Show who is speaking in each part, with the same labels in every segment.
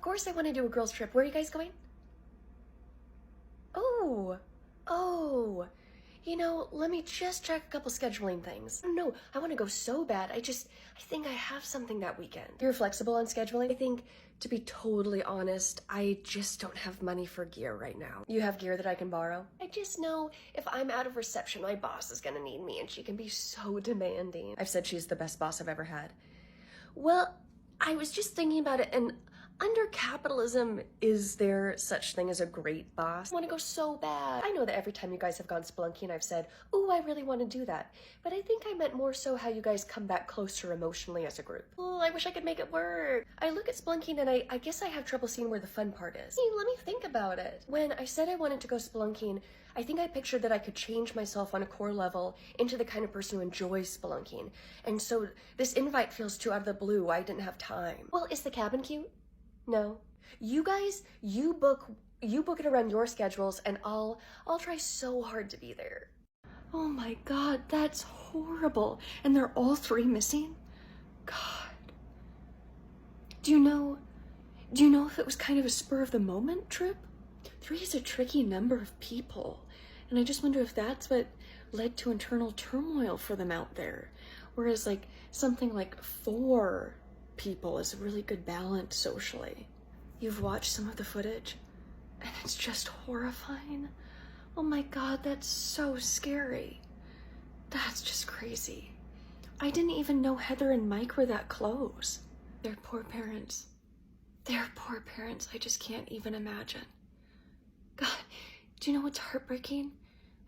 Speaker 1: course I want to do a girls trip. Where are you guys going? Oh, you know, let me just check a couple scheduling things. No, I want to go so bad. I think I have something that weekend. You're flexible on scheduling? I think, to be totally honest, I just don't have money for gear right now. You have gear that I can borrow? I just know if I'm out of reception, my boss is gonna need me, and she can be so demanding. I've said she's the best boss I've ever had. Well, I was just thinking about it, and under capitalism, is there such thing as a great boss? I want to go so bad. I know that every time you guys have gone spelunking, I've said, ooh, I really want to do that. But I think I meant more so how you guys come back closer emotionally as a group. Oh, I wish I could make it work. I look at spelunking and I guess I have trouble seeing where the fun part is. Hey, let me think about it. When I said I wanted to go spelunking, I think I pictured that I could change myself on a core level into the kind of person who enjoys spelunking. And so this invite feels too out of the blue. I didn't have time. Well, is the cabin cute? No. You guys, you book it around your schedules, and I'll try so hard to be there. Oh my God, that's horrible. And they're all three missing? God. Do you know if it was kind of a spur of the moment trip? 3 is a tricky number of people. And I just wonder if that's what led to internal turmoil for them out there. Whereas like something like 4 people is a really good balance socially. You've watched some of the footage and it's just horrifying. Oh my God, that's so scary. That's just crazy. I didn't even know Heather and Mike were that close. Their poor parents. I just can't even imagine. God, do you know what's heartbreaking?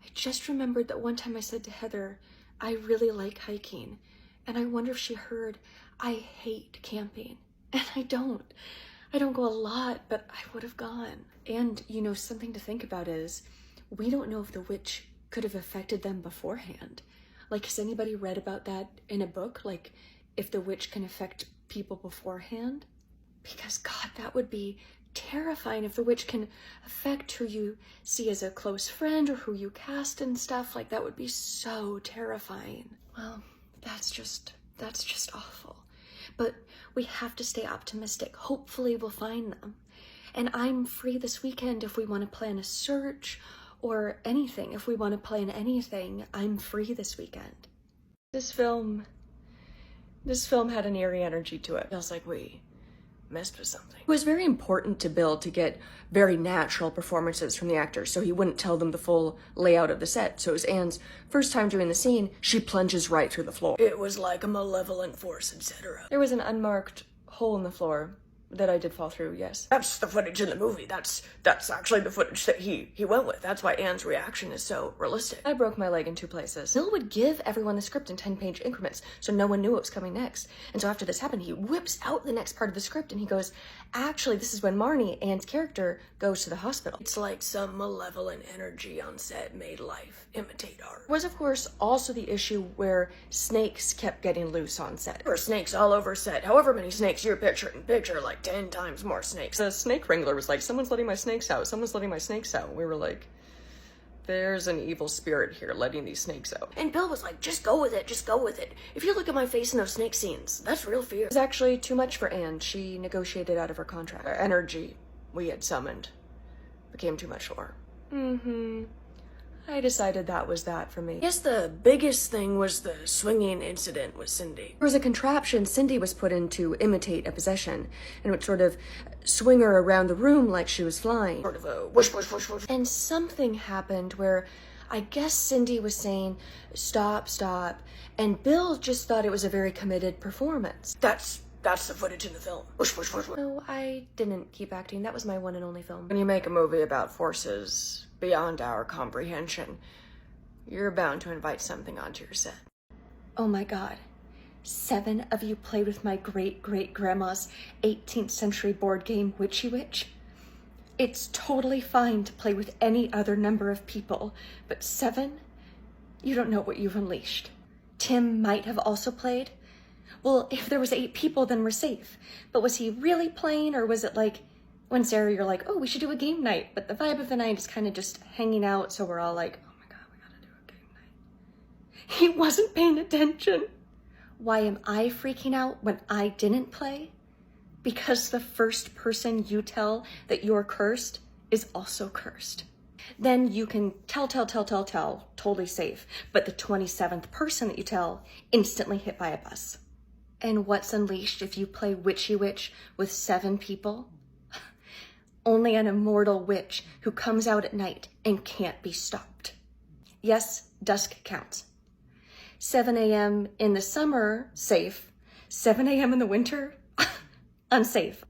Speaker 1: I just remembered that one time I said to Heather, I really like hiking. And I wonder if she heard, I hate camping. And I don't go a lot, but I would have gone. And, you know, something to think about is, we don't know if the witch could have affected them beforehand. Like, has anybody read about that in a book? Like, if the witch can affect people beforehand? Because, God, that would be terrifying if the witch can affect who you see as a close friend or who you cast and stuff. Like, that would be so terrifying. Well, that's just awful. But we have to stay optimistic. Hopefully we'll find them. And I'm free this weekend if we want to plan a search or anything. If we want to plan anything, I'm free this weekend. This film had an eerie energy to it. It feels like we messed with something. It was very important to Bill to get very natural performances from the actors, so he wouldn't tell them the full layout of the set. So it was Anne's first time doing the scene, she plunges right through the floor. It was like a malevolent force, etc. There was an unmarked hole in the floor that I did fall through, yes. That's the footage in the movie. That's actually the footage that he went with. That's why Anne's reaction is so realistic. I broke my leg in 2 places. Bill would give everyone the script in 10-page increments, so no one knew what was coming next. And so after this happened, he whips out the next part of the script and he goes, actually, this is when Marnie, Anne's character, goes to the hospital. It's like some malevolent energy on set made life imitate art. Was, of course, also the issue where snakes kept getting loose on set. There were snakes all over set. However many snakes you're picturing, like 10 times more snakes. The snake wrangler was like, someone's letting my snakes out. Someone's letting my snakes out. We were like, there's an evil spirit here letting these snakes out. And Bill was like, just go with it. Just go with it. If you look at my face in those snake scenes, that's real fear. It was actually too much for Anne. She negotiated out of her contract. The energy we had summoned became too much for her. I decided that was that for me. I guess the biggest thing was the swinging incident with Cindy. There was a contraption Cindy was put in to imitate a possession, and would sort of swing her around the room like she was flying. Sort of a whoosh, whoosh, whoosh, whoosh. And something happened where I guess Cindy was saying, stop, stop, and Bill just thought it was a very committed performance. That's the footage in the film. Whoosh, whoosh, whoosh, whoosh. No, I didn't keep acting. That was my one and only film. When you make a movie about forces beyond our comprehension, you're bound to invite something onto your set. Oh my God. 7 of you played with my great-great-grandma's 18th century board game, Witchy Witch? It's totally fine to play with any other number of people, but 7? You don't know what you've unleashed. Tim might have also played. Well, if there was 8 people, then we're safe. But was he really playing, or was it like, when Sarah, you're like, oh, we should do a game night, but the vibe of the night is kind of just hanging out, so we're all like, oh my God, we gotta do a game night. He wasn't paying attention. Why am I freaking out when I didn't play? Because the first person you tell that you're cursed is also cursed. Then you can tell, totally safe. But the 27th person that you tell, instantly hit by a bus. And what's unleashed if you play Witchy Witch with 7 people? Only an immortal witch who comes out at night and can't be stopped. Yes, dusk counts. 7 a.m. in the summer, safe. 7 a.m. in the winter, unsafe.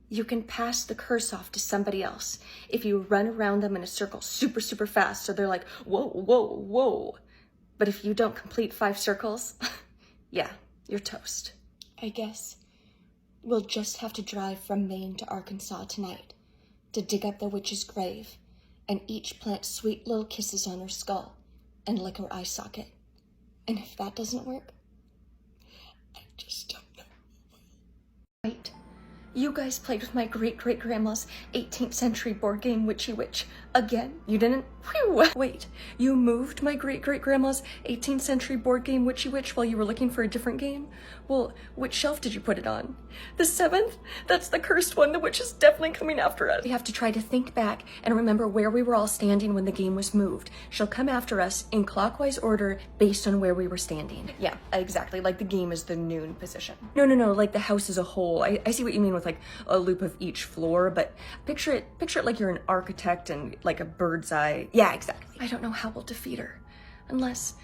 Speaker 1: You can pass the curse off to somebody else if you run around them in a circle super fast so they're like, whoa. But if you don't complete 5 circles, yeah, you're toast. I guess we'll just have to drive from Maine to Arkansas tonight to dig up the witch's grave and each plant sweet little kisses on her skull and lick her eye socket. And if that doesn't work, I just don't know. Wait, you guys played with my great-great-grandma's 18th century board game Witchy Witch again? You didn't? Whew. Wait, you moved my great-great-grandma's 18th century board game Witchy Witch while you were looking for a different game? Well, which shelf did you put it on? The 7th? That's the cursed one. The witch is definitely coming after us. We have to try to think back and remember where we were all standing when the game was moved. She'll come after us in clockwise order based on where we were standing. Yeah, exactly. Like the game is the noon position. No, like the house as a whole. I see what you mean with like a loop of each floor, but picture it like you're an architect and like a bird's eye. Yeah, exactly. I don't know how we'll defeat her. Unless,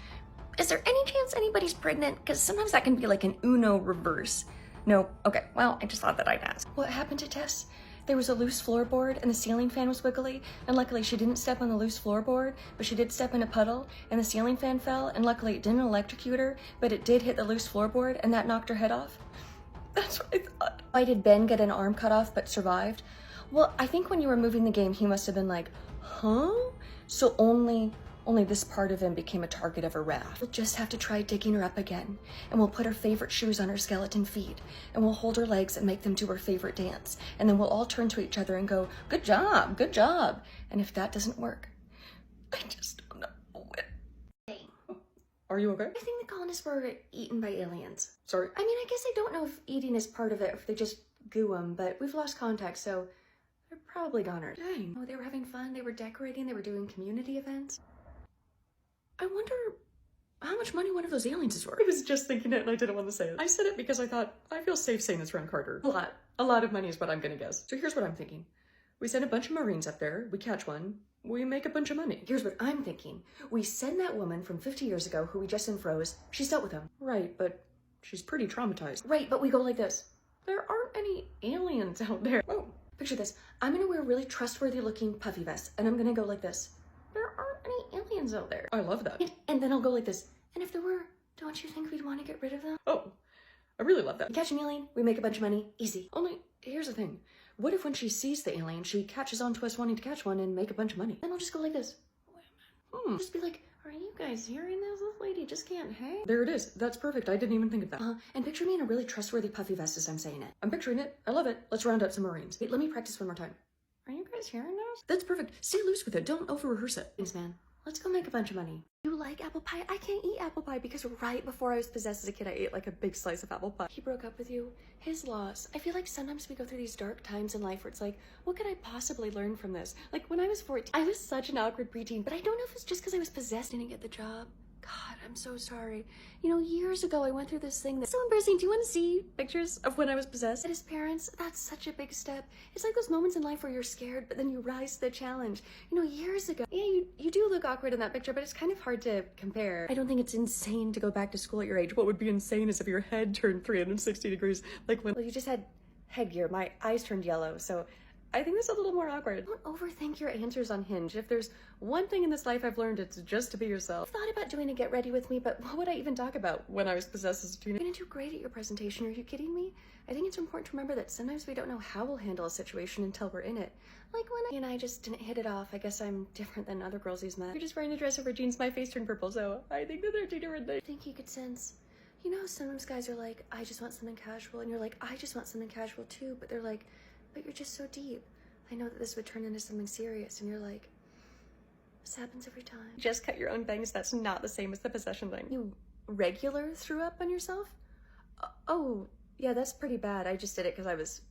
Speaker 1: is there any chance anybody's pregnant? Because sometimes that can be like an Uno reverse. No, okay, well, I just thought that I'd ask. What happened to Tess? There was a loose floorboard and the ceiling fan was wiggly, and luckily she didn't step on the loose floorboard, but she did step in a puddle, and the ceiling fan fell, and luckily it didn't electrocute her, but it did hit the loose floorboard, and that knocked her head off. That's what I thought. Why did Ben get an arm cut off but survived? Well, I think when you were moving the game, he must have been like, huh? So only this part of him became a target of her wrath. We'll just have to try digging her up again, and we'll put her favorite shoes on her skeleton feet, and we'll hold her legs and make them do her favorite dance, and then we'll all turn to each other and go, good job. And if that doesn't work, I just don't know. Hey. Are you okay? I think the colonists were eaten by aliens. Sorry? I mean, I guess I don't know if eating is part of it, or if they just goo them, but we've lost contact, so they're probably goners. Dang. Oh, they were having fun, they were decorating, they were doing community events. I wonder how much money one of those aliens is worth. I was just thinking it and I didn't want to say it. I said it because I thought, I feel safe saying this around Carter. A lot of money is what I'm gonna guess. So here's what I'm thinking. We send a bunch of Marines up there, we catch one, we make a bunch of money. Here's what I'm thinking. We send that woman from 50 years ago who we just unfroze. She's dealt with him. Right, but she's pretty traumatized. Right, but we go like this. There aren't any aliens out there. Oh, picture this. I'm gonna wear a really trustworthy looking puffy vest and I'm gonna go like this. There aren't any aliens out there. I love that. And then I'll go like this. And if there were, don't you think we'd want to get rid of them? Oh, I really love that. We catch an alien, we make a bunch of money, easy. Only, here's the thing. What if when she sees the alien, she catches on to us wanting to catch one and make a bunch of money? Then I'll just go like this. Just be like, are you guys hearing this? This lady just can't hang. There it is. That's perfect. I didn't even think of that. And picture me in a really trustworthy puffy vest as I'm saying it. I'm picturing it. I love it. Let's round up some Marines. Wait, let me practice one more time. Are you guys hearing this? That's perfect. Stay loose with it. Don't over-rehearse it. Thanks, man. Let's go make a bunch of money. You like apple pie? I can't eat apple pie because right before I was possessed as a kid, I ate like a big slice of apple pie. He broke up with you. His loss. I feel like sometimes we go through these dark times in life where it's like, what could I possibly learn from this? Like when I was 14, I was such an awkward preteen, but I don't know if it's just because I was possessed and didn't get the job. God, I'm so sorry. You know, years ago, I went through this thing that's so embarrassing. Do you want to see pictures of when I was possessed? And his parents, that's such a big step. It's like those moments in life where you're scared, but then you rise to the challenge. You know, years ago. Yeah, you do look awkward in that picture, but it's kind of hard to compare. I don't think it's insane to go back to school at your age. What would be insane is if your head turned 360 degrees, like when— Well, you just had headgear. My eyes turned yellow, so I think that's a little more awkward. Don't overthink your answers on Hinge. If there's one thing in this life I've learned, it's just to be yourself. I thought about doing a get ready with me, but what would I even talk about when I was possessed as a teenager? You're gonna do great at your presentation. Are you kidding me? I think it's important to remember that sometimes we don't know how we'll handle a situation until we're in it. Like when I just didn't hit it off. I guess I'm different than other girls he's met. You're just wearing a dress over jeans. My face turned purple, so I think that they're two different things. I think you could sense, you know, sometimes guys are like, I just want something casual, and you're like, I just want something casual too, but they're like, but you're just so deep. I know that this would turn into something serious, and you're like, this happens every time. Just cut your own bangs. That's not the same as the possession thing. You regular threw up on yourself? Oh, yeah, that's pretty bad. I just did it because I was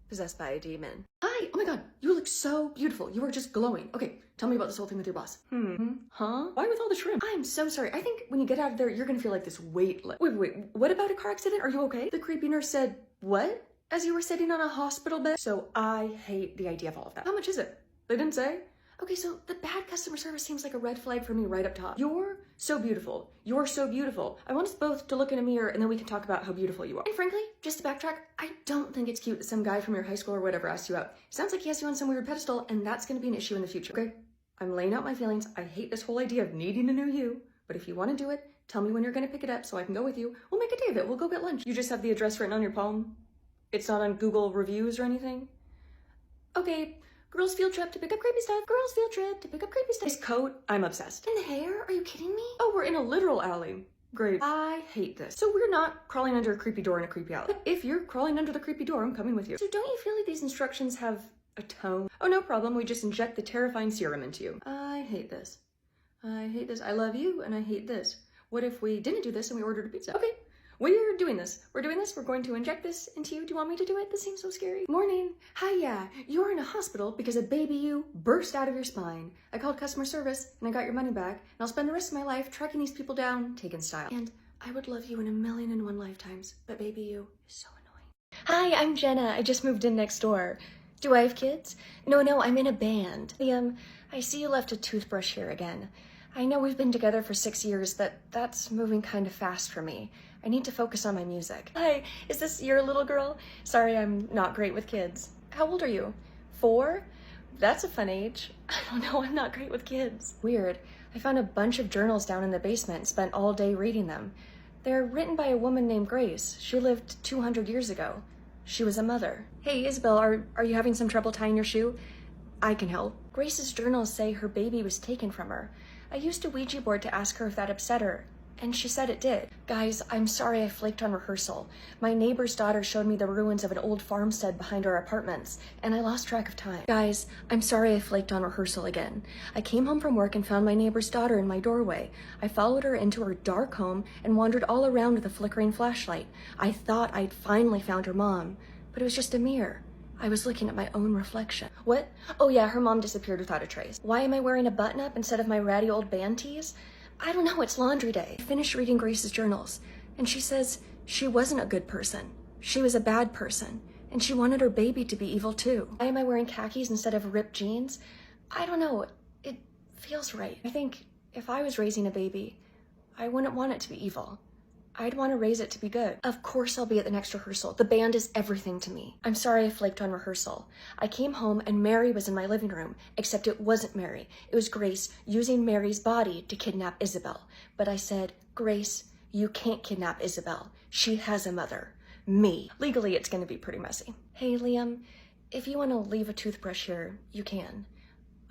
Speaker 1: possessed by a demon. Hi! Oh my god, you look so beautiful. You are just glowing. Okay, tell me about this whole thing with your boss. Huh? Why with all the shrimp? I'm so sorry. I think when you get out of there, you're gonna feel like this weight lift. Wait, what about a car accident? Are you okay? The creepy nurse said, what? As you were sitting on a hospital bed? So I hate the idea of all of that. How much is it? They didn't say? Okay, so the bad customer service seems like a red flag for me right up top. You're so beautiful. You're so beautiful. I want us both to look in a mirror and then we can talk about how beautiful you are. And frankly, just to backtrack, I don't think it's cute that some guy from your high school or whatever asked you out. Sounds like he has you on some weird pedestal and that's gonna be an issue in the future, okay? I'm laying out my feelings. I hate this whole idea of needing a new you, but if you wanna do it, tell me when you're gonna pick it up so I can go with you. We'll make a day of it. We'll go get lunch. You just have the address written on your palm? It's not on Google reviews or anything? Okay. Girls field trip to pick up creepy stuff. Girls field trip to pick up creepy stuff. This coat, I'm obsessed. And the hair? Are you kidding me? Oh, we're in a literal alley. Great. I hate this. So we're not crawling under a creepy door in a creepy alley. But if you're crawling under the creepy door, I'm coming with you. So don't you feel like these instructions have a tone? Oh, no problem. We just inject the terrifying serum into you. I hate this. I hate this. I love you and I hate this. What if we didn't do this and we ordered a pizza? Okay. We're doing this. We're doing this. We're going to inject this into you. Do you want me to do it? This seems so scary. Morning. Hi, yeah. You're in a hospital because a baby you burst out of your spine. I called customer service and I got your money back and I'll spend the rest of my life tracking these people down, taking style. And I would love you in 1,000,001 lifetimes, but baby you is so annoying. Hi, I'm Jenna. I just moved in next door. Do I have kids? No, I'm in a band. I see you left a toothbrush here again. I know we've been together for 6 years, but that's moving kind of fast for me. I need to focus on my music. Hi, is this your little girl? Sorry, I'm not great with kids. How old are you? 4? That's a fun age. I don't know, I'm not great with kids. Weird. I found a bunch of journals down in the basement and spent all day reading them. They're written by a woman named Grace. She lived 200 years ago. She was a mother. Hey, Isabel, are you having some trouble tying your shoe? I can help. Grace's journals say her baby was taken from her. I used a Ouija board to ask her if that upset her, and she said it did. Guys, I'm sorry I flaked on rehearsal. My neighbor's daughter showed me the ruins of an old farmstead behind our apartments, and I lost track of time. Guys, I'm sorry I flaked on rehearsal again. I came home from work and found my neighbor's daughter in my doorway. I followed her into her dark home and wandered all around with a flickering flashlight. I thought I'd finally found her mom, but it was just a mirror. I was looking at my own reflection. What? Oh yeah, her mom disappeared without a trace. Why am I wearing a button-up instead of my ratty old band tees? I don't know, it's laundry day. I finished reading Grace's journals, and she says she wasn't a good person. She was a bad person, and she wanted her baby to be evil too. Why am I wearing khakis instead of ripped jeans? I don't know, it feels right. I think if I was raising a baby, I wouldn't want it to be evil. I'd want to raise it to be good. Of course I'll be at the next rehearsal. The band is everything to me. I'm sorry I flaked on rehearsal. I came home and Mary was in my living room, except it wasn't Mary. It was Grace using Mary's body to kidnap Isabel. But I said, Grace, you can't kidnap Isabel. She has a mother. Me. Legally, it's going to be pretty messy. Hey, Liam, if you want to leave a toothbrush here, you can.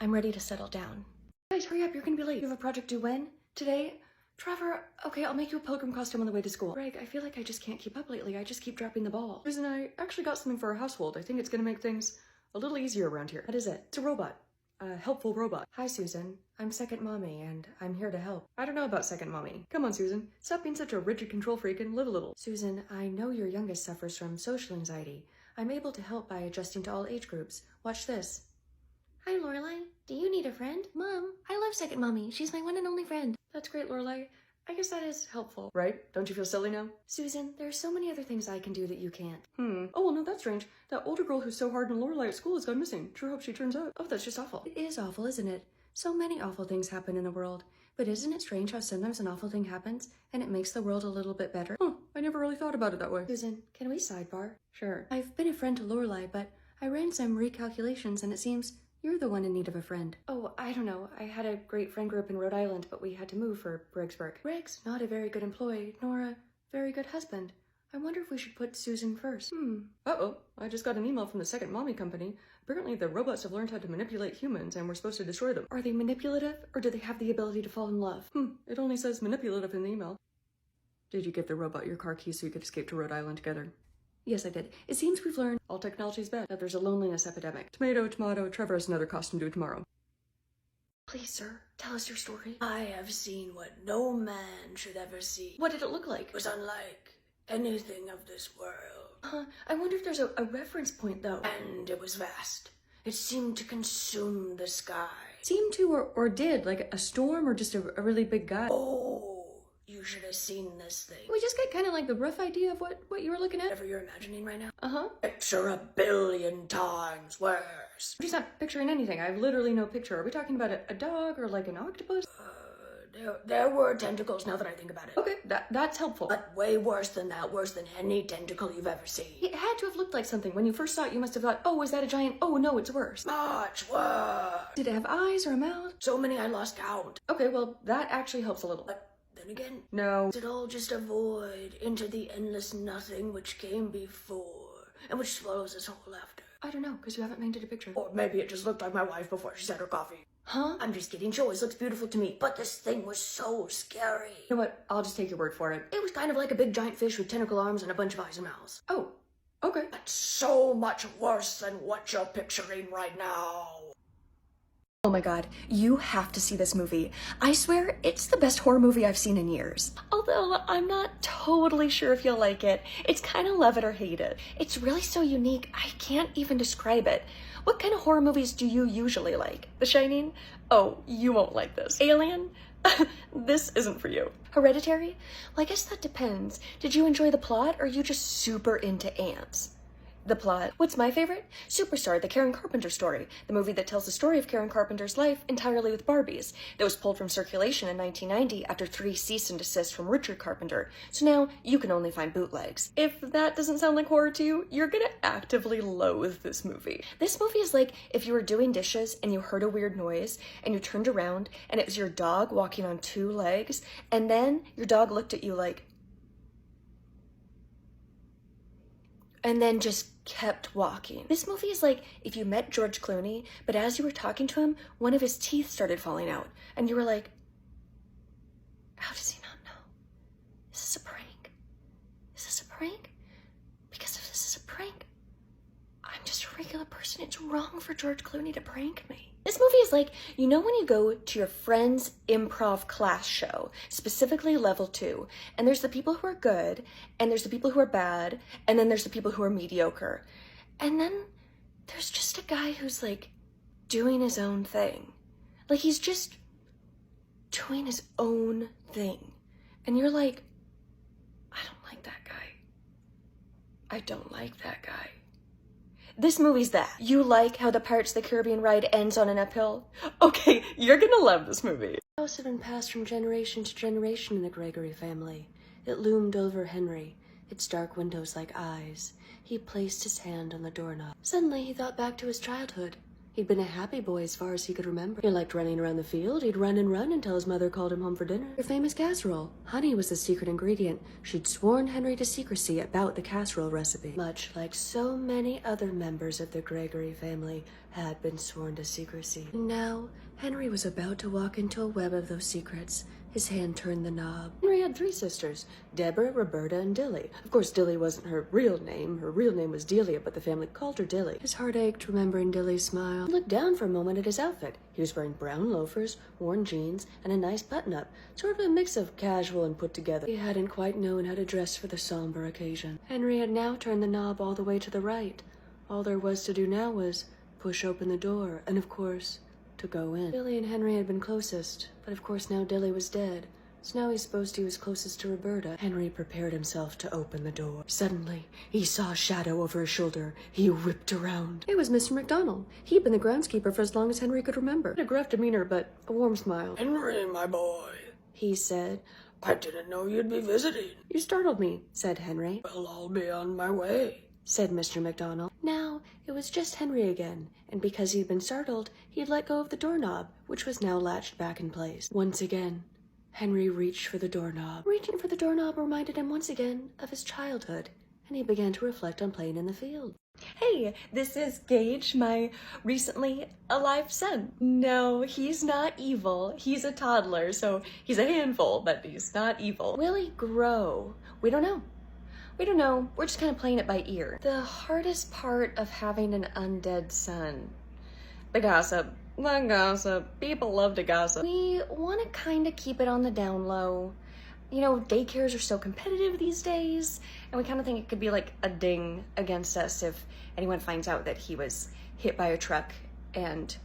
Speaker 1: I'm ready to settle down. Guys, hurry up. You're going to be late. You have a project due when? Today? Trevor, okay, I'll make you a pilgrim costume on the way to school. Greg, I feel like I just can't keep up lately. I just keep dropping the ball. Susan, I actually got something for our household. I think it's gonna make things a little easier around here. What is it? It's a robot. A helpful robot. Hi, Susan. I'm second mommy, and I'm here to help. I don't know about second mommy. Come on, Susan. Stop being such a rigid control freak and live a little. Susan, I know your youngest suffers from social anxiety. I'm able to help by adjusting to all age groups. Watch this. Hi, Lorelai. Do you need a friend? Mom, I love second mommy. She's my one and only friend. That's great, Lorelai. I guess that is helpful. Right? Don't you feel silly now? Susan, there are so many other things I can do that you can't. Oh, well, no, that's strange. That older girl who's so hard on Lorelai at school has gone missing. Sure hope she turns up. Oh, that's just awful. It is awful, isn't it? So many awful things happen in the world. But isn't it strange how sometimes an awful thing happens and it makes the world a little bit better? Huh, I never really thought about it that way. Susan, can we sidebar? Sure. I've been a friend to Lorelai, but I ran some recalculations and it seems you're the one in need of a friend. Oh, I don't know. I had a great friend group in Rhode Island, but we had to move for Greg's work. Greg's not a very good employee, nor a very good husband. I wonder if we should put Susan first. Uh-oh. I just got an email from the second mommy company. Apparently the robots have learned how to manipulate humans and we're supposed to destroy them. Are they manipulative, or do they have the ability to fall in love? It only says manipulative in the email. Did you give the robot your car keys so you could escape to Rhode Island together? Yes, I did. It seems we've learned all technology's bad, that there's a loneliness epidemic. Tomato, tomato, Trevor has another costume due tomorrow. Please, sir, tell us your story.
Speaker 2: I have seen what no man should ever see.
Speaker 1: What did it look like?
Speaker 2: It was unlike anything of this world.
Speaker 1: I wonder if there's a reference point, though. And it was vast. It seemed to consume the sky.
Speaker 2: Seemed to or did, like a storm or just a really big guy?
Speaker 1: Oh, you should have seen this thing.
Speaker 2: We just got kind of like the rough idea of what you were looking at.
Speaker 1: Whatever you're imagining right now.
Speaker 2: Uh-huh.
Speaker 1: Picture 1,000,000,000 times worse.
Speaker 2: I'm just not picturing anything. I have literally no picture. Are we talking about a dog or like an octopus?
Speaker 1: There were tentacles now that I think about it.
Speaker 2: Okay, that's helpful.
Speaker 1: But way worse than that, worse than any tentacle you've ever seen.
Speaker 2: It had to have looked like something. When you first saw it, you must have thought, oh, was that a giant? Oh, no, it's worse.
Speaker 1: Much worse.
Speaker 2: Did it have eyes or a mouth?
Speaker 1: So many I lost count.
Speaker 2: Okay, well, that actually helps a little.
Speaker 1: But then again,
Speaker 2: no.
Speaker 1: is it all just a void into the endless nothing which came before and which swallows us whole after?
Speaker 2: I don't know, because you haven't painted a picture.
Speaker 1: Or maybe it just looked like my wife before she had her coffee.
Speaker 2: Huh?
Speaker 1: I'm just kidding. She always looks beautiful to me, but this thing was so scary.
Speaker 2: You know what? I'll just take your word for it.
Speaker 1: It was kind of like a big giant fish with tentacle arms and a bunch of eyes and mouths.
Speaker 2: Oh, okay.
Speaker 1: But so much worse than what you're picturing right now.
Speaker 2: Oh my god, you have to see this movie. I swear, it's the best horror movie I've seen in years. Although, I'm not totally sure if you'll like it. It's kind of love it or hate it. It's really so unique, I can't even describe it. What kind of horror movies do you usually like? The Shining? Oh, you won't like this. Alien? This isn't for you. Hereditary? Well, I guess that depends. Did you enjoy the plot, or are you just super into ants? The plot. What's my favorite? Superstar, the Karen Carpenter story. The movie that tells the story of Karen Carpenter's life entirely with Barbies. That was pulled from circulation in 1990 after 3 cease and desist from Richard Carpenter. So now you can only find bootlegs. If that doesn't sound like horror to you, you're gonna actively loathe this movie. This movie is like if you were doing dishes and you heard a weird noise and you turned around and it was your dog walking on 2 legs, and then your dog looked at you like, and then just kept walking. This movie is like if you met George Clooney, but as you were talking to him, one of his teeth started falling out, and you were like, how does he not know? Is this a prank? Is this a prank? Because if this is a prank, I'm just a regular person. It's wrong for George Clooney to prank me. This movie is like, you know when you go to your friend's improv class show, specifically level 2, and there's the people who are good, and there's the people who are bad, and then there's the people who are mediocre. And then there's just a guy who's like doing his own thing. Like he's just doing his own thing. And you're like, I don't like that guy. I don't like that guy. This movie's that. You like how the Pirates of the Caribbean ride ends on an uphill? Okay, you're gonna love this movie. The house had been passed from generation to generation in the Gregory family. It loomed over Henry, its dark windows like eyes. He placed his hand on the doorknob. Suddenly, he thought back to his childhood. He'd been a happy boy as far as he could remember. He liked running around the field. He'd run and run until his mother called him home for dinner. Her famous casserole. Honey was the secret ingredient. She'd sworn Henry to secrecy about the casserole recipe. Much like so many other members of the Gregory family had been sworn to secrecy. And now, Henry was about to walk into a web of those secrets. His hand turned the knob. Henry had 3 sisters, Deborah, Roberta, and Dilly. Of course, Dilly wasn't her real name. Her real name was Delia, but the family called her Dilly. His heart ached remembering Dilly's smile. He looked down for a moment at his outfit. He was wearing brown loafers, worn jeans, and a nice button-up, sort of a mix of casual and put together. He hadn't quite known how to dress for the somber occasion. Henry had now turned the knob all the way to the right. All there was to do now was push open the door, and of course, to go in. Dilly and Henry had been closest, but of course now Dilly was dead. So now he supposed he was closest to Roberta. Henry prepared himself to open the door. Suddenly, he saw a shadow over his shoulder. He whipped around. It was Mr. McDonald. He'd been the groundskeeper for as long as Henry could remember. He had a gruff demeanor, but a warm smile.
Speaker 1: Henry, my boy,
Speaker 2: he said.
Speaker 1: I didn't know you'd be visiting.
Speaker 2: You startled me, said Henry.
Speaker 1: Well, I'll be on my way,
Speaker 2: said Mr. McDonald. Now, it was just Henry again, and because he'd been startled, he'd let go of the doorknob, which was now latched back in place. Once again, Henry reached for the doorknob. Reaching for the doorknob reminded him once again of his childhood, and he began to reflect on playing in the field. Hey, this is Gage, my recently alive son. No, he's not evil. He's a toddler, so he's a handful, but he's not evil. Will he grow? We don't know. We don't know. We're just kind of playing it by ear. The hardest part of having an undead son. The gossip. The gossip. People love to gossip. We want to kind of keep it on the down low. you know, daycares are so competitive these days, and we kind of think it could be like a ding against us if anyone finds out that he was hit by a truck and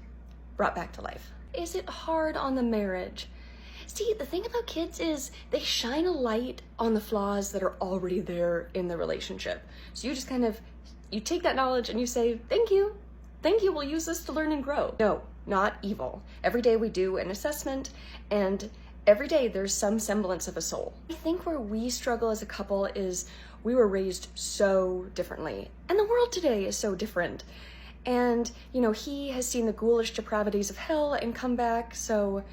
Speaker 2: brought back to life. Is it hard on the marriage? See, the thing about kids is they shine a light on the flaws that are already there in the relationship. So you just kind of, you take that knowledge and you say, thank you, we'll use this to learn and grow. No, not evil. Every day we do an assessment, and every day there's some semblance of a soul. I think where we struggle as a couple is we were raised so differently, and the world today is so different. And, you know, he has seen the ghoulish depravities of hell and come back, so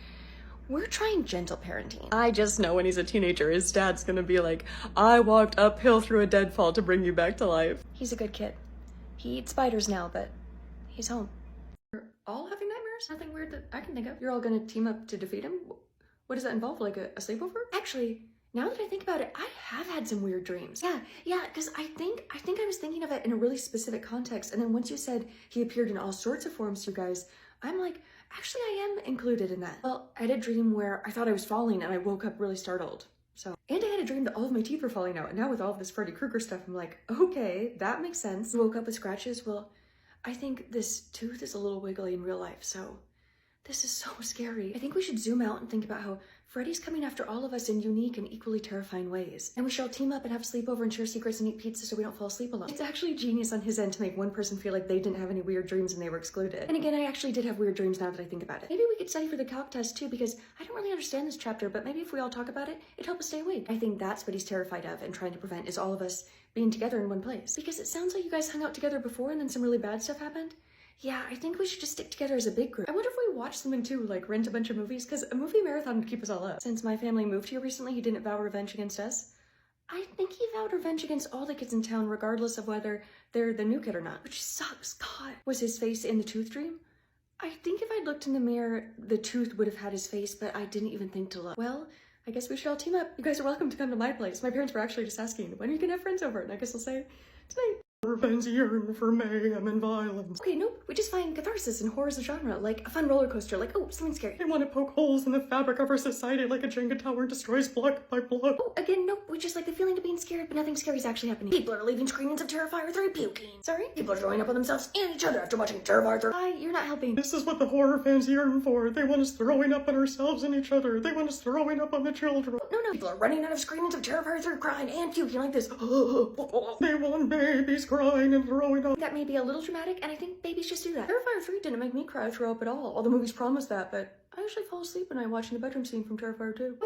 Speaker 2: we're trying gentle parenting. I just know when he's a teenager, his dad's gonna be like, I walked uphill through a deadfall to bring you back to life. He's a good kid. He eats spiders now, but he's home. You're all having nightmares? Nothing weird that I can think of. You're all gonna team up to defeat him? What does that involve, like a sleepover? Actually, now that I think about it, I have had some weird dreams. Yeah, because I think I was thinking of it in a really specific context, and then once you said he appeared in all sorts of forms to you guys, I'm like, actually I am included in that. Well, I had a dream where I thought I was falling and I woke up really startled. And I had a dream that all of my teeth were falling out, and now with all of this Freddy Krueger stuff, I'm like, okay, that makes sense. I woke up with scratches. Well, I think this tooth is a little wiggly in real life, so this is so scary. I think we should zoom out and think about how Freddy's coming after all of us in unique and equally terrifying ways. And we should all team up and have a sleepover and share secrets and eat pizza so we don't fall asleep alone. It's actually genius on his end to make one person feel like they didn't have any weird dreams and they were excluded. And again, I actually did have weird dreams now that I think about it. Maybe we could study for the calc test too, because I don't really understand this chapter, but maybe if we all talk about it, it'd help us stay awake. I think that's what he's terrified of and trying to prevent is all of us being together in one place. Because it sounds like you guys hung out together before and then some really bad stuff happened. Yeah, I think we should just stick together as a big group. I wonder if we watch something too, like rent a bunch of movies, because a movie marathon would keep us all up. Since my family moved here recently, he didn't vow revenge against us. I think he vowed revenge against all the kids in town, regardless of whether they're the new kid or not, which sucks. God. Was his face in the tooth dream? I think if I'd looked in the mirror, the tooth would have had his face, but I didn't even think to look. Well, I guess we should all team up. You guys are welcome to come to my place. My parents were actually just asking, when are you gonna have friends over? And I guess I'll say, tonight. Revenge yearn for mayhem and violence. Okay, nope, we just find catharsis in horror as a genre, like a fun roller coaster, like, oh, something scary. They want to poke holes in the fabric of our society like a Jenga tower destroys block by block. Oh, again, nope, we just like the feeling of being scared, but nothing scary is actually happening. People are leaving screamings of Terrifier 3 puking. Sorry? People are throwing up on themselves and each other after watching Terrifier 3. Hi, you're not helping. This is what the horror fans yearn for. They want us throwing up on ourselves and each other. They want us throwing up on the children. No, people are running out of screamings of Terrifier 3 crying and puking like this. They want babies crying and throwing up. That may be a little dramatic, and I think babies just do that. Terrifier 3 didn't make me cry or throw up at all the movies promised that, but I usually fall asleep when I'm watching the bedroom scene from Terrifier 2.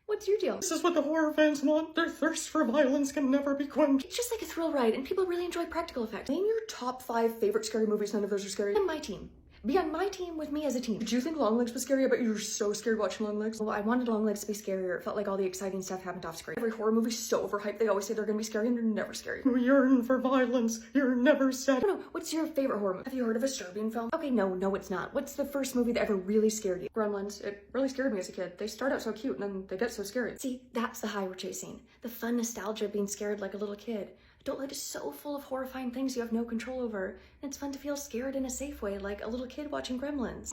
Speaker 2: What's your deal? This is what the horror fans want. Their thirst for violence can never be quenched. It's just like a thrill ride, and people really enjoy practical effects. Name your top 5 favorite scary movies. None of those are scary. On my team. Be on my team with me as a team. Did you think Longlegs was scary? I bet you were so scared watching Longlegs. Well, I wanted Longlegs to be scarier. It felt like all the exciting stuff happened off screen. Every horror movie's so overhyped. They always say they're gonna be scary and they're never scary. You yearn for violence. You're never sad. No, what's your favorite horror movie? Have you heard of a Serbian film? Okay, no, it's not. What's the first movie that ever really scared you? Gremlins. It really scared me as a kid. They start out so cute and then they get so scary. See, that's the high we're chasing. The fun nostalgia of being scared like a little kid. Adulthood is so full of horrifying things you have no control over, and it's fun to feel scared in a safe way, like a little kid watching Gremlins.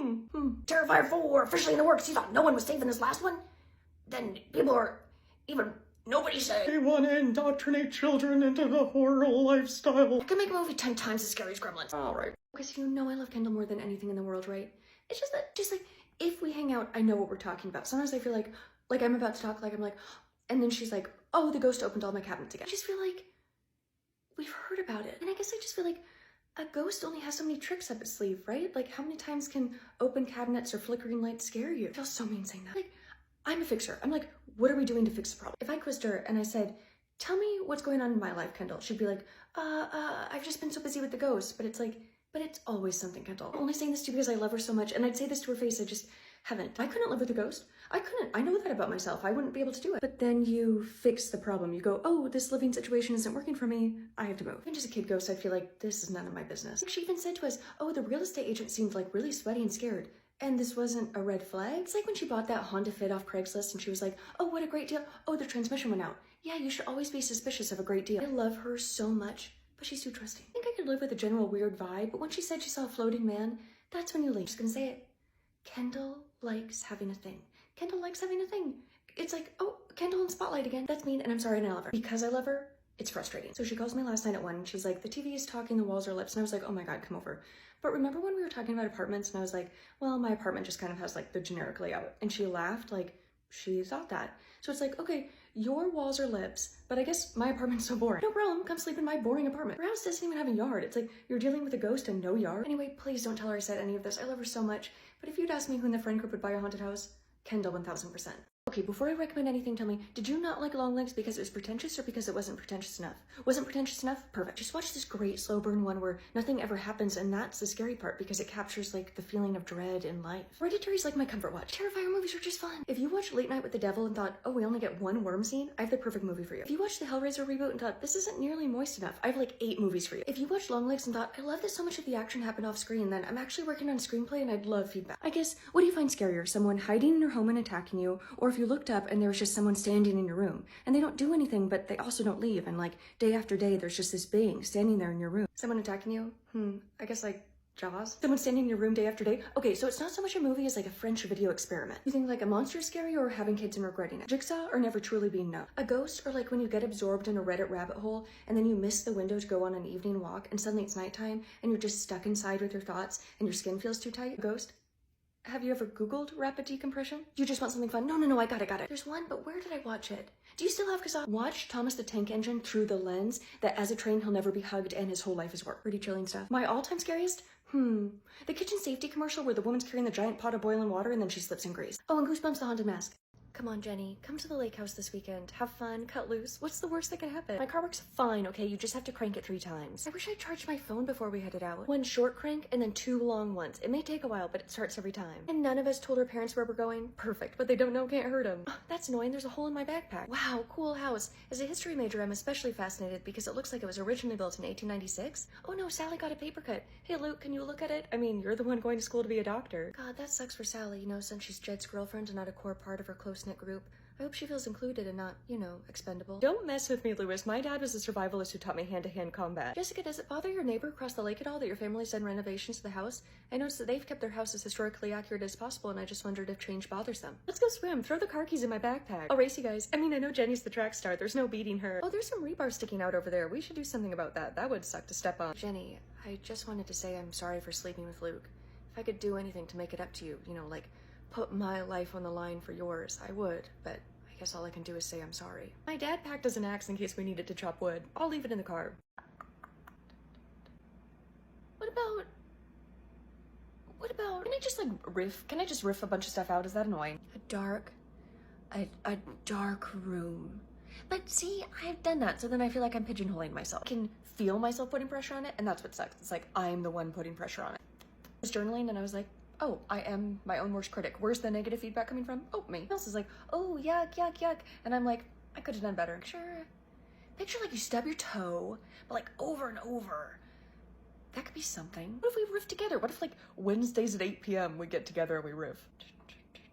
Speaker 2: Terrifier 4, officially in the works. You thought no one was safe in this last one? Then people are even nobody safe. They want to indoctrinate children into the horror lifestyle. I could make a movie 10 times as scary as Gremlins. Alright. Because you know I love Kendall more than anything in the world, right? It's just that, like, if we hang out, I know what we're talking about. Sometimes I feel like I'm about to talk, like I'm like, and then she's like, oh, the ghost opened all my cabinets again. I just feel like we've heard about it. And I guess I just feel like a ghost only has so many tricks up its sleeve, right? Like, how many times can open cabinets or flickering lights scare you? I feel so mean saying that. Like, I'm a fixer. I'm like, what are we doing to fix the problem? If I quizzed her and I said, tell me what's going on in my life, Kendall, she'd be like, I've just been so busy with the ghost. But it's like, but it's always something, Kendall. I'm only saying this to you because I love her so much, and I'd say this to her face, I just haven't. I couldn't live with a ghost. I couldn't. I know that about myself. I wouldn't be able to do it. But then you fix the problem. You go, oh, this living situation isn't working for me. I have to move. Even just a kid ghost, I feel like this is none of my business. Like, she even said to us, oh, the real estate agent seemed like really sweaty and scared. And this wasn't a red flag. It's like when she bought that Honda Fit off Craigslist and she was like, oh, what a great deal. Oh, the transmission went out. Yeah, you should always be suspicious of a great deal. I love her so much, but she's too trusting. I think I could live with a general weird vibe, but when she said she saw a floating man, that's when you leave. I'm just gonna say it. Kendall likes having a thing. Kendall likes having a thing. It's like, oh, Kendall in spotlight again. That's mean, and I'm sorry, and I love her. Because I love her, it's frustrating. So she calls me last night at 1, and she's like, the TV is talking, the walls are lips, and I was like, oh my god, come over. But remember when we were talking about apartments, and I was like, well, my apartment just kind of has like the generic layout, and she laughed like she thought that. So it's like, okay, your walls are lips, but I guess my apartment's so boring. No problem, come sleep in my boring apartment. Her house doesn't even have a yard. It's like you're dealing with a ghost and no yard. Anyway, please don't tell her I said any of this. I love her so much. But if you'd ask me who in the friend group would buy a haunted house, Kendall 1000%. Okay, before I recommend anything, tell me, did you not like Longlegs because it was pretentious or because it wasn't pretentious enough? Wasn't pretentious enough? Perfect. Just watch this great slow burn one where nothing ever happens, and that's the scary part because it captures like the feeling of dread in life. Hereditary's like my comfort watch. Terrifier movies are just fun. If you watched Late Night with the Devil and thought, oh, we only get one worm scene, I have the perfect movie for you. If you watched the Hellraiser reboot and thought, this isn't nearly moist enough, I have like 8 movies for you. If you watched Longlegs and thought, I love that so much of the action happened off screen, then I'm actually working on a screenplay and I'd love feedback. I guess, what do you find scarier? Someone hiding in your home and attacking you, or if you looked up and there was just someone standing in your room and they don't do anything, but they also don't leave, and like day after day there's just this being standing there in your room. Someone attacking you? I guess like Jaws? Someone standing in your room day after day? Okay, so it's not so much a movie as like a French video experiment. You think like a monster is scary or having kids and regretting it? Jigsaw or never truly being known? A ghost or like when you get absorbed in a Reddit rabbit hole and then you miss the window to go on an evening walk and suddenly it's nighttime and you're just stuck inside with your thoughts and your skin feels too tight? A ghost? Have you ever Googled rapid decompression? You just want something fun? No, I got it. There's one, but where did I watch it? Do you still have Kazaa? Watch Thomas the Tank Engine through the lens that as a train he'll never be hugged and his whole life is work. Pretty chilling stuff. My all-time scariest? The kitchen safety commercial where the woman's carrying the giant pot of boiling water and then she slips in grease. Oh, and Goosebumps the Haunted Mask. Come on, Jenny. Come to the lake house this weekend. Have fun, cut loose. What's the worst that could happen? My car works fine, okay? You just have to crank it 3 times. I wish I charged my phone before we headed out. 1 short crank and then 2 long ones. It may take a while, but it starts every time. And none of us told our parents where we're going. Perfect, but they don't know, can't hurt them. Oh, that's annoying. There's a hole in my backpack. Wow, cool house. As a history major, I'm especially fascinated because it looks like it was originally built in 1896. Oh no, Sally got a paper cut. Hey Luke, can you look at it? I mean, you're the one going to school to be a doctor. God, that sucks for Sally, you know, since she's Jed's girlfriend and not a core part of her close-knit group. I hope she feels included and not, you know, expendable. Don't mess with me, Lewis. My dad was a survivalist who taught me hand-to-hand combat. Jessica, does it bother your neighbor across the lake at all that your family's done renovations to the house? I noticed that they've kept their house as historically accurate as possible, and I just wondered if change bothers them. Let's go swim. Throw the car keys in my backpack. I'll race you guys. I mean, I know Jenny's the track star. There's no beating her. Oh, there's some rebar sticking out over there. We should do something about that. That would suck to step on. Jenny, I just wanted to say I'm sorry for sleeping with Luke. If I could do anything to make it up to you, you know, like put my life on the line for yours, I would, but I guess all I can do is say I'm sorry. My dad packed us an axe in case we needed to chop wood. I'll leave it in the car. What about, can I just like riff? Can I just riff a bunch of stuff out? Is that annoying? A dark room. But see, I've done that, so then I feel like I'm pigeonholing myself. I can feel myself putting pressure on it, and that's what sucks. It's like, I'm the one putting pressure on it. I was journaling and I was like, oh, I am my own worst critic. Where's the negative feedback coming from? Oh, me. Else is like, oh, yuck. And I'm like, I could have done better. Picture like you stub your toe, but like over and over. That could be something. What if we riff together? What if like Wednesdays at 8 p.m. we get together and we riff?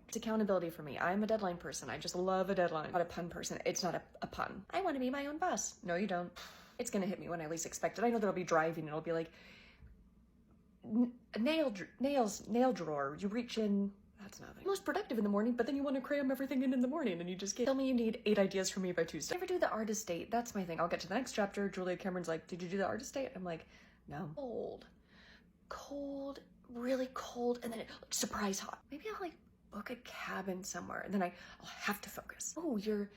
Speaker 2: It's accountability for me. I'm a deadline person. I just love a deadline. Not a pun person. It's not a pun. I want to be my own boss. No, you don't. It's gonna hit me when I least expect it. I know that I'll be driving and it'll be like, nail drawer. You reach in. That's nothing. Most productive in the morning, but then you want to cram everything in the morning and you just get. Tell me you need 8 ideas from me by Tuesday. Never do the artist date. That's my thing. I'll get to the next chapter. Julia Cameron's like, did you do the artist date? I'm like, no. Cold, really cold, and then surprise hot. Maybe I'll like book a cabin somewhere and then I'll have to focus. Oh, you're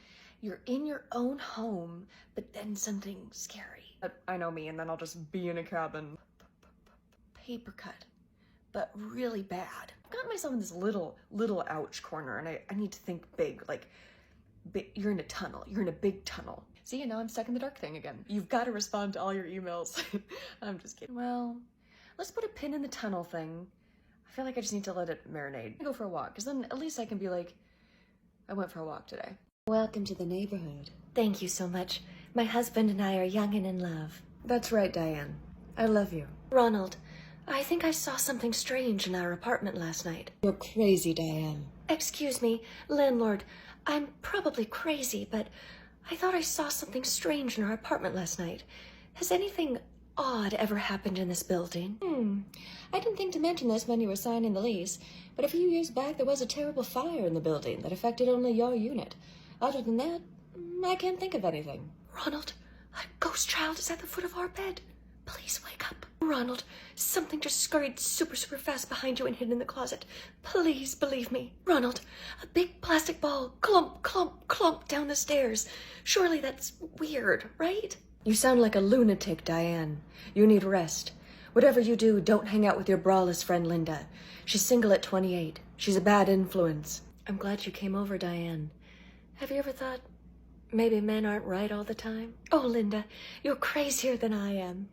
Speaker 2: in your own home, but then something scary. I know me, and then I'll just be in a cabin. Paper cut, but really bad. I've gotten myself in this little ouch corner, and I need to think big, like you're in a tunnel. You're in a big tunnel. See, and now I'm stuck in the dark thing again. You've got to respond to all your emails. I'm just kidding. Well, let's put a pin in the tunnel thing. I feel like I just need to let it marinate. I go for a walk, because then at least I can be like, I went for a walk today.
Speaker 3: Welcome to the neighborhood.
Speaker 2: Thank you so much. My husband and I are young and in love.
Speaker 3: That's right, Diane. I love you.
Speaker 2: Ronald, I think I saw something strange in our apartment last night.
Speaker 3: You're crazy, Diane.
Speaker 2: Excuse me, landlord. I'm probably crazy, but I thought I saw something strange in our apartment last night. Has anything
Speaker 1: odd ever happened in this building?
Speaker 2: I didn't think to mention this when you were signing the lease, but a few years back there was a terrible fire in the building that affected only your unit. Other than that, I can't think of anything.
Speaker 1: Ronald, a ghost child is at the foot of our bed. Please wake up. Ronald, something just scurried super fast behind you and hid in the closet. Please believe me. Ronald, a big plastic ball clump down the stairs. Surely that's weird, right?
Speaker 2: You sound like a lunatic, Diane. You need rest. Whatever you do, don't hang out with your braless friend Linda. She's single at 28. She's a bad influence.
Speaker 1: I'm glad you came over, Diane. Have you ever thought maybe men aren't right all the time? Oh, Linda, you're crazier than I am.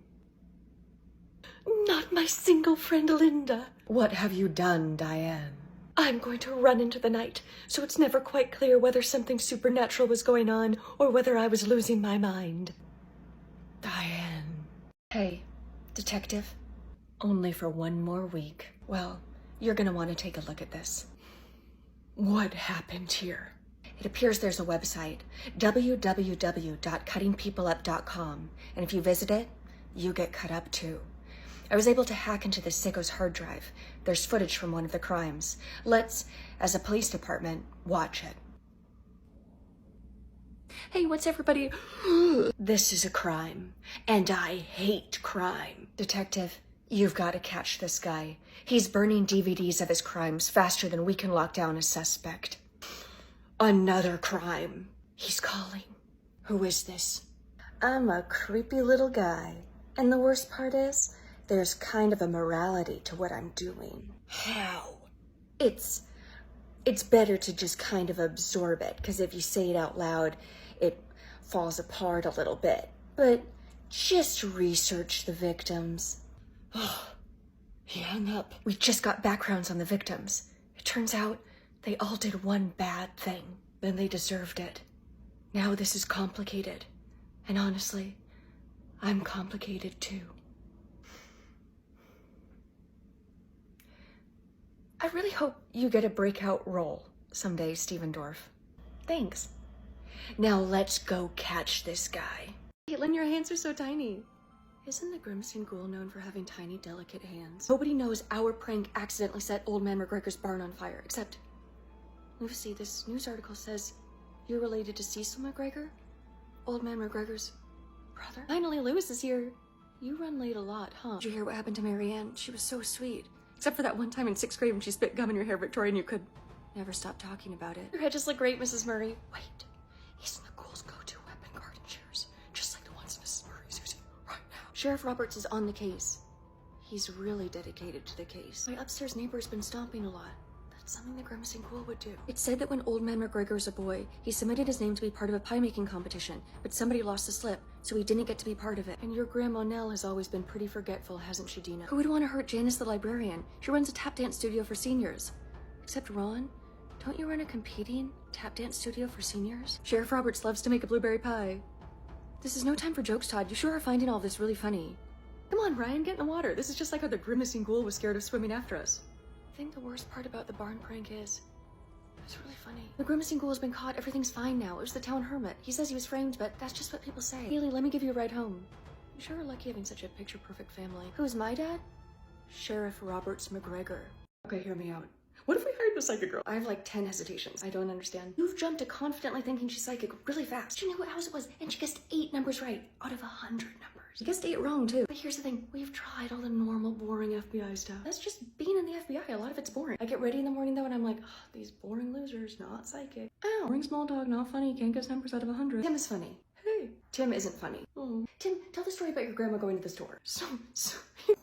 Speaker 1: Not my single friend, Linda.
Speaker 2: What have you done, Diane?
Speaker 1: I'm going to run into the night, so it's never quite clear whether something supernatural was going on or whether I was losing my mind.
Speaker 2: Diane.
Speaker 1: Hey, detective.
Speaker 2: Only for one more week.
Speaker 1: Well, you're gonna want to take a look at this.
Speaker 2: What happened here?
Speaker 1: It appears there's a website, www.cuttingpeopleUp.com, and if you visit it, you get cut up too. I was able to hack into the sicko's hard drive. There's footage from one of the crimes. Let's, as a police department, watch it. Hey, what's everybody? This is a crime, and I hate crime. Detective, you've got to catch this guy. He's burning DVDs of his crimes faster than we can lock down a suspect. Another crime. He's calling. Who is this? I'm a creepy little guy. And the worst part is, there's kind of a morality to what I'm doing.
Speaker 2: How?
Speaker 1: It's better to just kind of absorb it, because if you say it out loud, it falls apart a little bit. But just research the victims.
Speaker 2: He hung up.
Speaker 1: We just got backgrounds on the victims. It turns out they all did one bad thing. Then they deserved it. Now this is complicated. And honestly, I'm complicated too. I really hope you get a breakout role someday, Stephen Dorff. Thanks. Now let's go catch this guy. Caitlin, your hands are so tiny. Isn't the Grimacing ghoul known for having tiny, delicate hands? Nobody knows our prank accidentally set Old Man McGregor's barn on fire, except Lucy, this news article says you're related to Cecil McGregor, Old Man McGregor's brother. Finally, Lewis is here. You run late a lot, huh? Did you hear what happened to Marianne? She was so sweet. Except for that one time in 6th grade when she spit gum in your hair, Victoria, and you could never stop talking about it. Your head just looked great, Mrs. Murray. Wait, isn't the ghoul's go-to weapon garden shears? Just like the ones Mrs. Murray's using right now. Sheriff Roberts is on the case. He's really dedicated to the case. My upstairs neighbor's been stomping a lot. That's something the Grimacing ghoul would do. It said that when Old Man McGregor was a boy, he submitted his name to be part of a pie-making competition, but somebody lost the slip, so he didn't get to be part of it. And your Grandma Nell has always been pretty forgetful, hasn't she, Dina? Who would want to hurt Janice the librarian? She runs a tap dance studio for seniors. Except Ron, don't you run a competing tap dance studio for seniors? Sheriff Roberts loves to make a blueberry pie. This is no time for jokes, Todd. You sure are finding all this really funny. Come on, Ryan, get in the water. This is just like how the Grimacing ghoul was scared of swimming after us. I think the worst part about the barn prank is it's really funny. The Grimacing ghoul has been caught. Everything's fine now. It was the town hermit. He says he was framed, but that's just what people say. Haley, let me give you a ride home. You sure are lucky having such a picture-perfect family. Who's my dad? Sheriff Roberts McGregor. Okay, hear me out. What if we hired the psychic girl? I have like 10 hesitations. I don't understand. You've jumped to confidently thinking she's psychic really fast. She knew what house it was, and she guessed 8 numbers right out of 100 numbers. You guessed 8 wrong, too. But here's the thing. We've tried all the normal, boring FBI stuff. That's just being in the FBI. A lot of it's boring. I get ready in the morning, though, and I'm like, oh, these boring losers, not psychic. Ow. Boring small dog, not funny. Can't guess numbers out of 100. Tim is funny. Hey. Tim isn't funny. Oh. Tim, tell the story about your grandma going to the store. So he's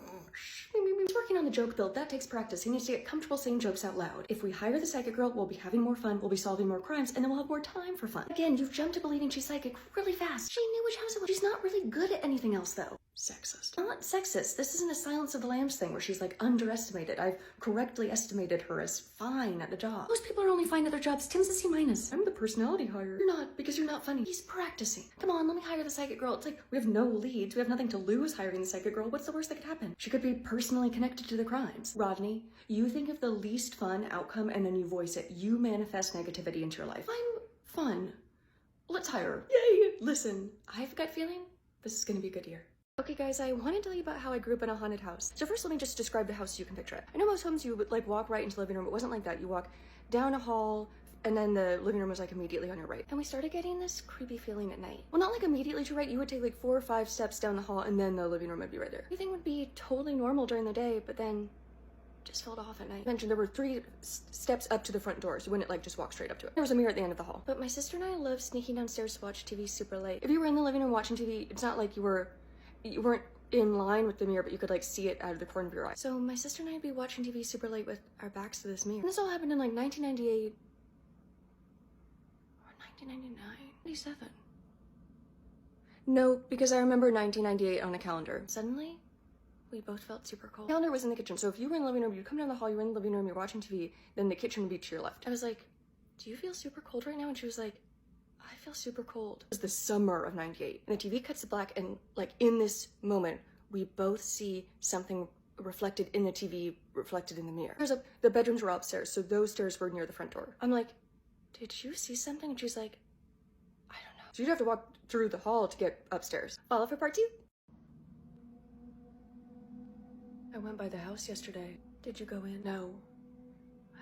Speaker 1: working on the joke build. That takes practice. He needs to get comfortable saying jokes out loud. If we hire the psychic girl, we'll be having more fun, we'll be solving more crimes, and then we'll have more time for fun. Again, you've jumped to believing she's psychic really fast. She knew which house it was. She's not really good at anything else, though. Sexist. Not sexist. This isn't a Silence of the Lambs thing where she's like underestimated. I've correctly estimated her as fine at the job. Most people are only fine at their jobs. Tim's a C-. I'm the personality hire. You're not, because you're not funny. He's practicing. Come on, let me hire the psychic girl. It's like, we have no leads. We have nothing to lose hiring the psychic girl. What's the worst that could happen? She could be personally connected to the crimes. Rodney, you think of the least fun outcome and then you voice it. You manifest negativity into your life. I'm fun. Let's hire her. Yay! Listen, I have a gut feeling this is gonna be a good year.
Speaker 2: Okay guys, I want to tell you about how I grew up in a haunted house. So first let me just describe the house so you can picture it. I know most homes you would like walk right into the living room. It wasn't like that. You walk down a hall and then the living room was like immediately on your right. And we started getting this creepy feeling at night. Well, not like immediately to your right. You would take like 4 or 5 steps down the hall and then the living room would be right there. Everything would be totally normal during the day, but then just felt off at night. I mentioned there were 3 steps up to the front door, so you wouldn't like just walk straight up to it. There was a mirror at the end of the hall. But my sister and I love sneaking downstairs to watch TV super late. If you were in the living room watching TV, it's not like you weren't in line with the mirror, but you could like see it out of the corner of your eye. So my sister and I would be watching TV super late with our backs to this mirror. And this all happened in like 1998 or 1999, 97. No, because I remember 1998 on a calendar. Suddenly, we both felt super cold. The calendar was in the kitchen, so if you were in the living room, you'd come down the hall, you were in the living room, you're watching TV, then the kitchen would be to your left. I was like, do you feel super cold right now? And she was like, I feel super cold. It was the summer of 98. And the TV cuts to black, and like in this moment, we both see something reflected in the TV, reflected in the mirror. The bedrooms were upstairs, so those stairs were near the front door. I'm like, did you see something? And she's like, I don't know. So you'd have to walk through the hall to get upstairs. Follow for part 2. I went by the house yesterday. Did you go in? No.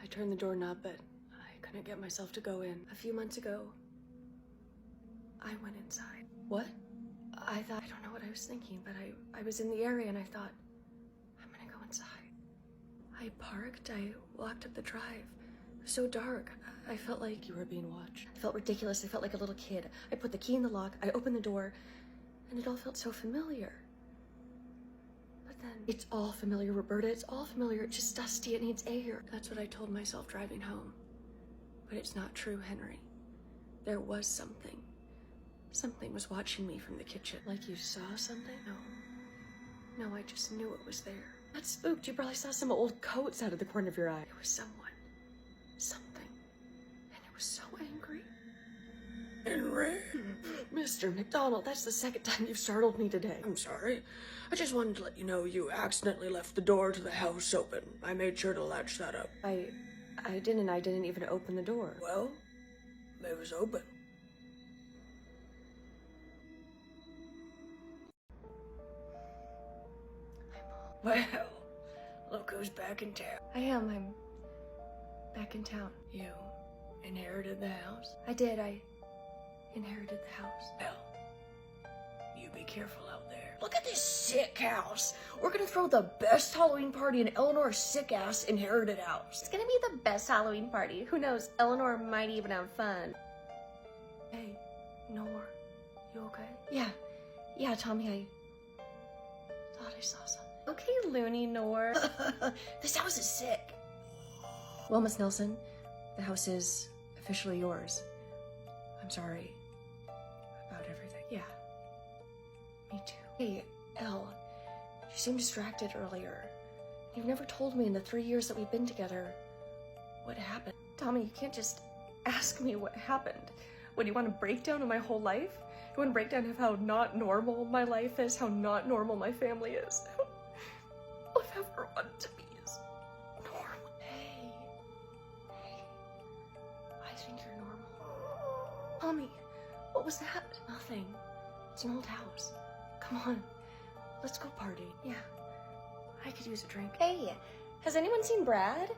Speaker 2: I turned the doorknob, but I couldn't get myself to go in. A few months ago, I went inside. What? I don't know what I was thinking, but I was in the area and I thought, I'm gonna go inside. I parked, I walked up the drive. It was so dark. I felt like you were being watched. I felt ridiculous. I felt like a little kid. I put the key in the lock, I opened the door, and it all felt so familiar. But then, it's all familiar, Roberta. It's all familiar. It's just dusty. It needs air. That's what I told myself driving home. But it's not true, Henry. There was something. Something was watching me from the kitchen. Like you saw something? No. No, I just knew it was there. That spooked. You probably saw some old coats out of the corner of your eye. It was someone. Something. And it was so angry.
Speaker 4: Henry?
Speaker 2: Mr. McDonald, that's the second time you've startled me today.
Speaker 4: I'm sorry. I just wanted to let you know you accidentally left the door to the house open. I made sure to latch that up.
Speaker 2: I didn't even open the door.
Speaker 4: Well, it was open. Well, look who's back in town.
Speaker 2: I'm back in town.
Speaker 4: You inherited the house?
Speaker 2: I did, I inherited the house.
Speaker 4: Well, you be careful out there. Look at this sick house. We're gonna throw the best Halloween party in Eleanor's sick-ass inherited house.
Speaker 1: It's gonna be the best Halloween party. Who knows, Eleanor might even have fun.
Speaker 2: Hey, Nor, you okay? Yeah, Tommy, I thought I saw something.
Speaker 1: Okay, loony Nor.
Speaker 4: This house is sick.
Speaker 2: Well, Miss Nelson, the house is officially yours. I'm sorry about everything. Yeah, me too. Hey, Elle, you seemed distracted earlier. You've never told me in the 3 years that we've been together what happened.
Speaker 1: Tommy, you can't just ask me what happened. What, do you want a breakdown of my whole life? You want a breakdown of how not normal my life is, how not normal my family is? All I've ever wanted to be is normal.
Speaker 2: Hey, I think you're normal.
Speaker 1: Tommy, what was that?
Speaker 2: Nothing. It's an old house. Come on, let's go party. Yeah, I could use a drink.
Speaker 1: Hey, has anyone seen Brad?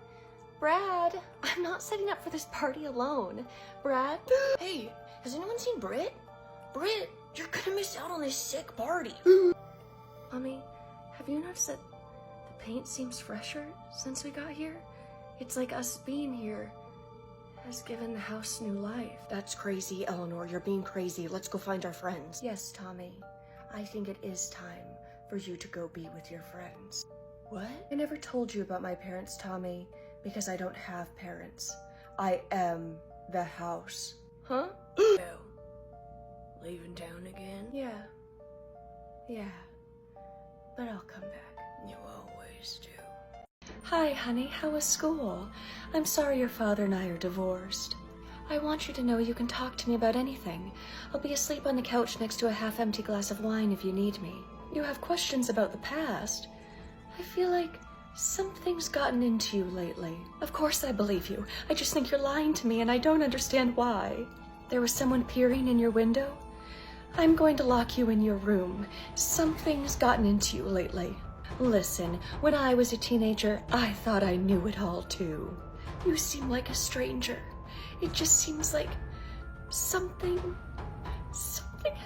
Speaker 1: Brad, I'm not setting up for this party alone. Brad?
Speaker 4: Hey, has anyone seen Britt? Britt, you're gonna miss out on this sick party.
Speaker 2: Mommy, have you noticed that the paint seems fresher since we got here? It's like us being here has given the house new life.
Speaker 4: That's crazy, Eleanor. You're being crazy. Let's go find our friends.
Speaker 2: Yes, Tommy. I think it is time for you to go be with your friends.
Speaker 4: What?
Speaker 2: I never told you about my parents, Tommy, because I don't have parents. I am the house.
Speaker 1: Huh?
Speaker 4: Well, leaving town again?
Speaker 2: Yeah. But I'll come back.
Speaker 4: You always do.
Speaker 2: Hi, honey. How was school? I'm sorry your father and I are divorced. I want you to know you can talk to me about anything. I'll be asleep on the couch next to a half-empty glass of wine if you need me. You have questions about the past? I feel like something's gotten into you lately. Of course I believe you. I just think you're lying to me and I don't understand why. There was someone peering in your window? I'm going to lock you in your room. Something's gotten into you lately. Listen, when I was a teenager, I thought I knew it all too. You seem like a stranger. It just seems like something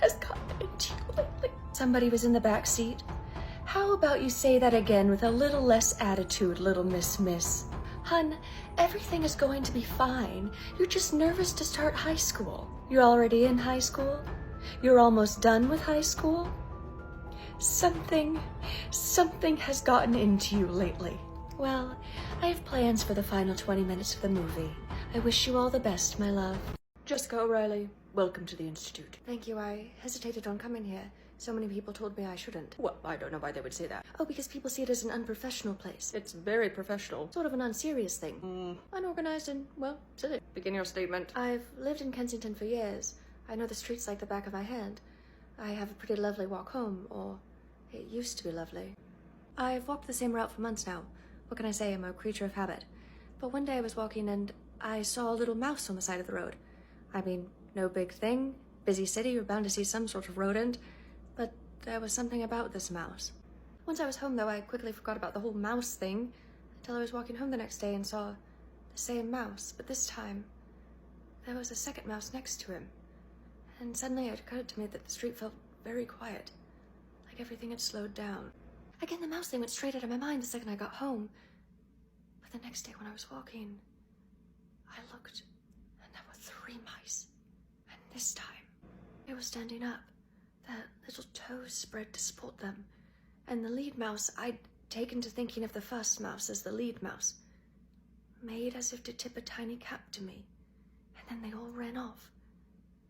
Speaker 2: has gotten into you lately. Somebody was in the back seat. How about you say that again with a little less attitude, little miss? Hun, everything is going to be fine. You're just nervous to start high school. You're already in high school? You're almost done with high school? Something has gotten into you lately. Well, I have plans for the final 20 minutes of the movie. I wish you all the best, my love.
Speaker 4: Jessica O'Reilly, welcome to the Institute.
Speaker 2: Thank you. I hesitated on coming here. So many people told me I shouldn't.
Speaker 4: Well, I don't know why they would say that.
Speaker 2: Oh, because people see it as an unprofessional place.
Speaker 4: It's very professional.
Speaker 2: Sort of an unserious thing.
Speaker 4: Unorganized and, well, silly. Begin your statement.
Speaker 2: I've lived in Kensington for years. I know the streets like the back of my hand. I have a pretty lovely walk home, or it used to be lovely. I've walked the same route for months now. What can I say? I'm a creature of habit. But one day I was walking and I saw a little mouse on the side of the road. I mean, no big thing. Busy city, you're bound to see some sort of rodent. But there was something about this mouse. Once I was home, though, I quickly forgot about the whole mouse thing until I was walking home the next day and saw the same mouse. But this time, there was a second mouse next to him. And suddenly it occurred to me that the street felt very quiet, like everything had slowed down. Again, the mouse thing went straight out of my mind the second I got home. But the next day when I was walking, I looked, and there were 3 mice. And this time, they were standing up, their little toes spread to support them. And the lead mouse, I'd taken to thinking of the first mouse as the lead mouse, made as if to tip a tiny cap to me. And then they all ran off.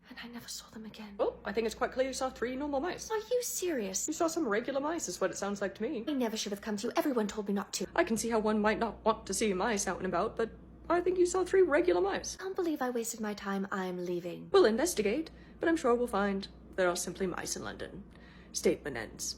Speaker 2: And I never saw them again.
Speaker 4: Well, I think it's quite clear you saw 3 normal mice.
Speaker 2: Are you serious?
Speaker 4: You saw some regular mice is what it sounds like to me.
Speaker 2: I never should have come to you. Everyone told me not to.
Speaker 4: I can see how one might not want to see mice out and about, but I think you saw 3 regular mice.
Speaker 2: I can't believe I wasted my time. I'm leaving.
Speaker 4: We'll investigate, but I'm sure we'll find there are simply mice in London. Statement ends.